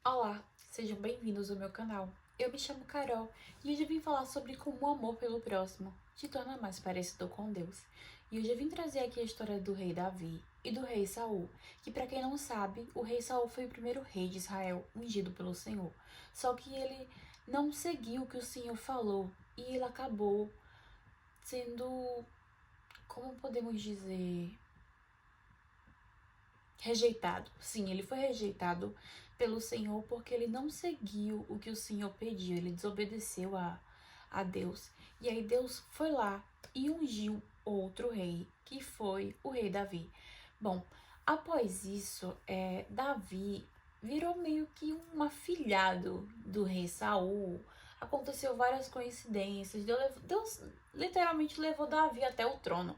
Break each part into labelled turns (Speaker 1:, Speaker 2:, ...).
Speaker 1: Olá, sejam bem-vindos ao meu canal. Eu me chamo Carol e hoje eu vim falar sobre como o amor pelo próximo te torna mais parecido com Deus. E hoje eu vim trazer aqui a história do rei Davi e do rei Saul, que para quem não sabe, o rei Saul foi o primeiro rei de Israel ungido pelo Senhor. Só que ele não seguiu o que o Senhor falou e ele acabou sendo, como podemos dizer, rejeitado. Sim, ele foi rejeitado pelo Senhor porque ele não seguiu o que o Senhor pediu, ele desobedeceu a Deus. E aí Deus foi lá e ungiu outro rei, que foi o rei Davi. Bom, após isso, Davi virou meio que um afilhado do rei Saul. Aconteceu várias coincidências. Deus literalmente levou Davi até o trono.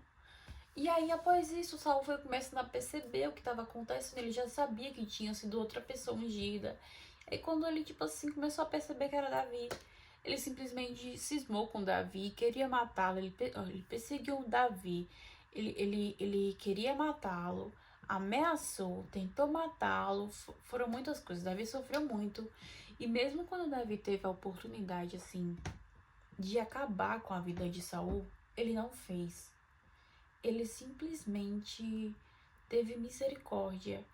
Speaker 1: E aí, após isso, Saul foi começando a perceber o que estava acontecendo. Ele já sabia que tinha sido outra pessoa ungida. E quando ele, tipo assim, começou a perceber que era Davi, ele simplesmente cismou com Davi, queria matá-lo. Ele perseguiu Davi, ele queria matá-lo, ameaçou, tentou matá-lo. Foram muitas coisas. Davi sofreu muito. E mesmo quando Davi teve a oportunidade, assim, de acabar com a vida de Saul, ele não fez. Ele simplesmente teve misericórdia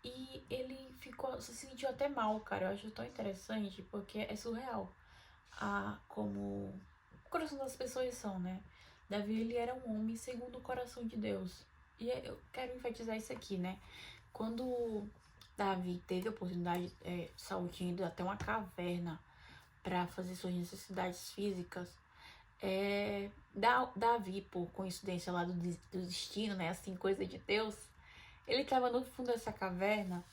Speaker 1: e ele se sentiu até mal, cara. Eu acho tão interessante porque é surreal como o coração das pessoas são, né? Davi, ele era um homem segundo o coração de Deus. E eu quero enfatizar isso aqui, né? Quando Davi teve a oportunidade, Saul tinha ido até uma caverna para fazer suas necessidades físicas. Davi, por coincidência lá do destino, né? Assim, coisa de Deus, ele estava no fundo dessa caverna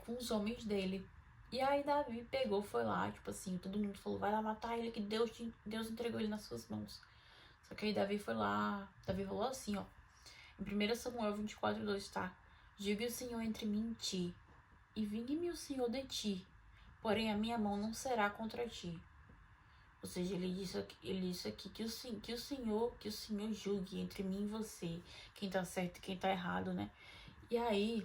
Speaker 1: com os homens dele. E aí Davi pegou, foi lá, tipo assim, todo mundo falou, vai lá matar ele, que Deus entregou ele nas suas mãos. Só que aí Davi foi lá, Davi falou assim, ó, em 1 Samuel 24:2, tá? Diga o Senhor entre mim e ti, e vingue-me o Senhor de ti, porém a minha mão não será contra ti. Ou seja, ele disse aqui que o Senhor julgue entre mim e você, quem tá certo e quem tá errado, né? E aí,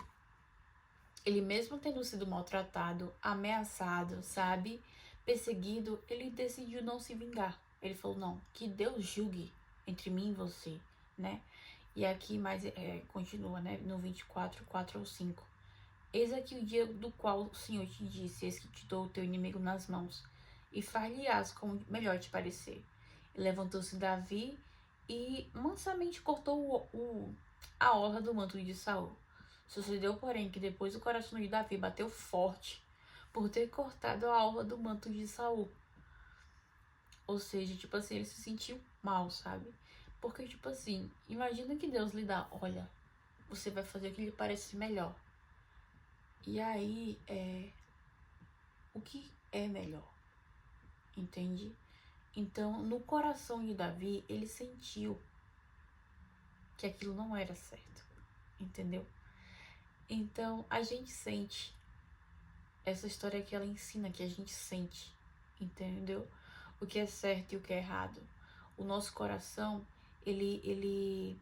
Speaker 1: ele mesmo tendo sido maltratado, ameaçado, sabe? Perseguido, ele decidiu não se vingar. Ele falou, não, que Deus julgue entre mim e você, né? E aqui mais continua, né? No 24:4-5. Eis aqui o dia do qual o Senhor te disse, eis que te dou o teu inimigo nas mãos, e far-lhe-ás como melhor te parecer. E levantou-se Davi e mansamente cortou a orla do manto de Saul. Sucedeu, porém, que depois o coração de Davi bateu forte por ter cortado a orla do manto de Saul. Ou seja, tipo assim, ele se sentiu mal, sabe? Porque, tipo assim, imagina que Deus lhe dá, olha, você vai fazer o que lhe parece melhor. E aí, o que é melhor? Entende? Então, no coração de Davi, ele sentiu que aquilo não era certo. Entendeu? Então, a gente sente. Essa história aqui, ela ensina que a gente sente. Entendeu? O que é certo e o que é errado. O nosso coração, ele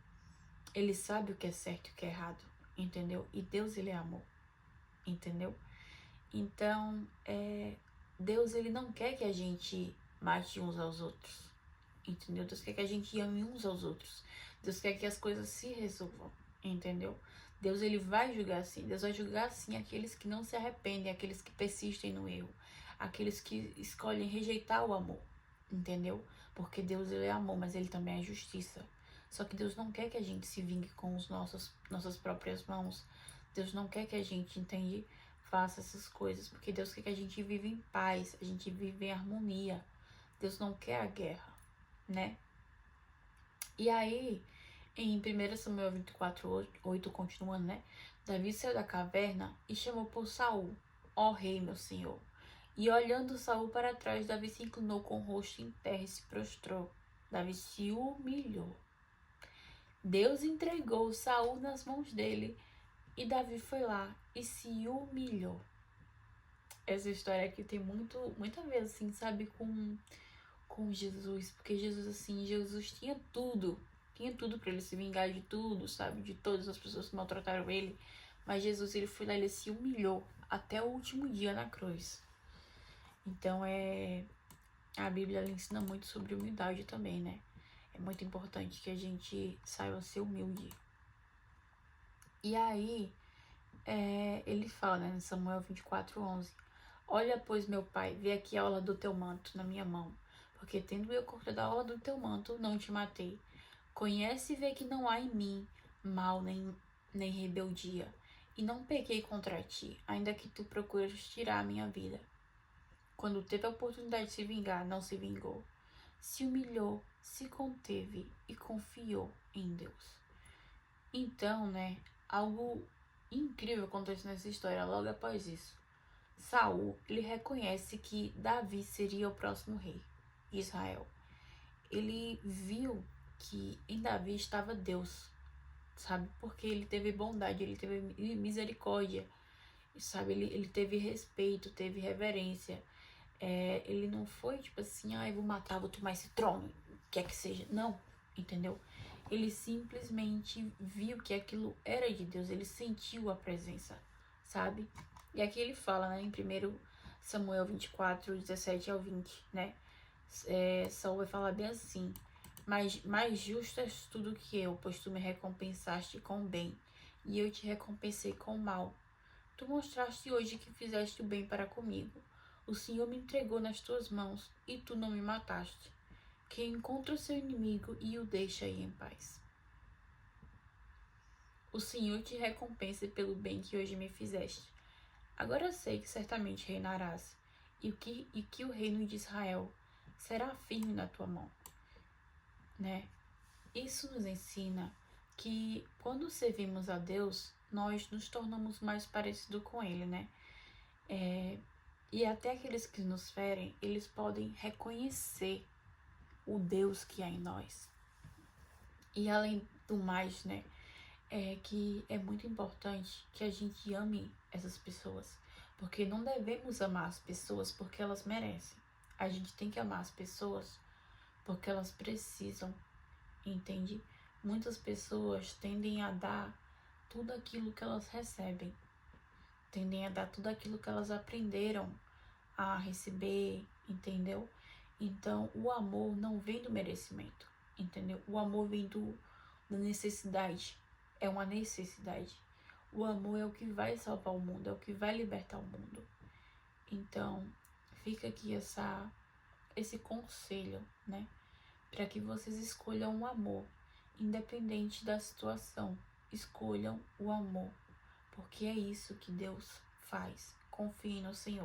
Speaker 1: sabe o que é certo e o que é errado. Entendeu? E Deus, ele é amor. Entendeu? Então, Deus, ele não quer que a gente mate uns aos outros, entendeu? Deus quer que a gente ame uns aos outros. Deus quer que as coisas se resolvam, entendeu? Deus, ele vai julgar sim. Deus vai julgar sim aqueles que não se arrependem, aqueles que persistem no erro, aqueles que escolhem rejeitar o amor, entendeu? Porque Deus, ele é amor, mas ele também é justiça. Só que Deus não quer que a gente se vingue com nossas próprias mãos. Deus não quer que a gente, entende? Faça essas coisas, porque Deus quer que a gente viva em paz, a gente vive em harmonia. Deus não quer a guerra, né? E aí, em 1 Samuel 24:8, continuando, né? Davi saiu da caverna e chamou por Saul, ó rei, meu senhor. E olhando Saul para trás, Davi se inclinou com o rosto em terra e se prostrou. Davi se humilhou. Deus entregou Saul nas mãos dele e Davi foi lá e se humilhou. Essa história aqui tem muito a ver, assim, sabe, com Jesus. Porque Jesus, assim, Jesus tinha tudo. Tinha tudo pra ele se vingar de tudo, sabe? De todas as pessoas que maltrataram ele. Mas Jesus, ele foi lá, ele se humilhou até o último dia na cruz. Então, a Bíblia ela ensina muito sobre humildade também, né? É muito importante que a gente saiba ser humilde. E aí, ele fala, né, em Samuel 24:11: Olha, pois, meu pai, vê aqui a orla do teu manto na minha mão, porque tendo eu cortado a orla do teu manto, não te matei. Conhece e vê que não há em mim mal nem rebeldia, e não pequei contra ti, ainda que tu procuras tirar a minha vida. Quando teve a oportunidade de se vingar, não se vingou. Se humilhou, se conteve e confiou em Deus. Então, né, algo incrível acontece nessa história logo após isso. Saul, ele reconhece que Davi seria o próximo rei de Israel. Ele viu que em Davi estava Deus, sabe? Porque ele teve bondade, ele teve misericórdia, sabe? Ele teve respeito, teve reverência. Ele não foi tipo assim, eu vou matar, vou tomar esse trono, quer que seja. Não, entendeu? Ele simplesmente viu que aquilo era de Deus, ele sentiu a presença, sabe? E aqui ele fala, né, em 1 Samuel 24:17-20, né? Saul vai falar bem assim: Mas mais justo és tu do que eu, pois tu me recompensaste com bem, e eu te recompensei com mal. Tu mostraste hoje que fizeste o bem para comigo. O Senhor me entregou nas tuas mãos, e tu não me mataste. Que encontra o seu inimigo e o deixa aí em paz. O Senhor te recompense pelo bem que hoje me fizeste. Agora sei que certamente reinarás, e que o reino de Israel será firme na tua mão, né? Isso nos ensina que quando servimos a Deus, nós nos tornamos mais parecidos com Ele, né? E até aqueles que nos ferem, eles podem reconhecer o Deus que há em nós. E além do mais, né, que é muito importante que a gente ame essas pessoas, porque não devemos amar as pessoas porque elas merecem. A gente tem que amar as pessoas porque elas precisam, entende? Muitas pessoas tendem a dar tudo aquilo que elas recebem, tendem a dar tudo aquilo que elas aprenderam a receber, entendeu? Então, o amor não vem do merecimento, entendeu? O amor vem da necessidade, é uma necessidade. O amor é o que vai salvar o mundo, é o que vai libertar o mundo. Então, fica aqui esse conselho, né? Para que vocês escolham o amor, independente da situação. Escolham o amor, porque é isso que Deus faz. Confie no Senhor.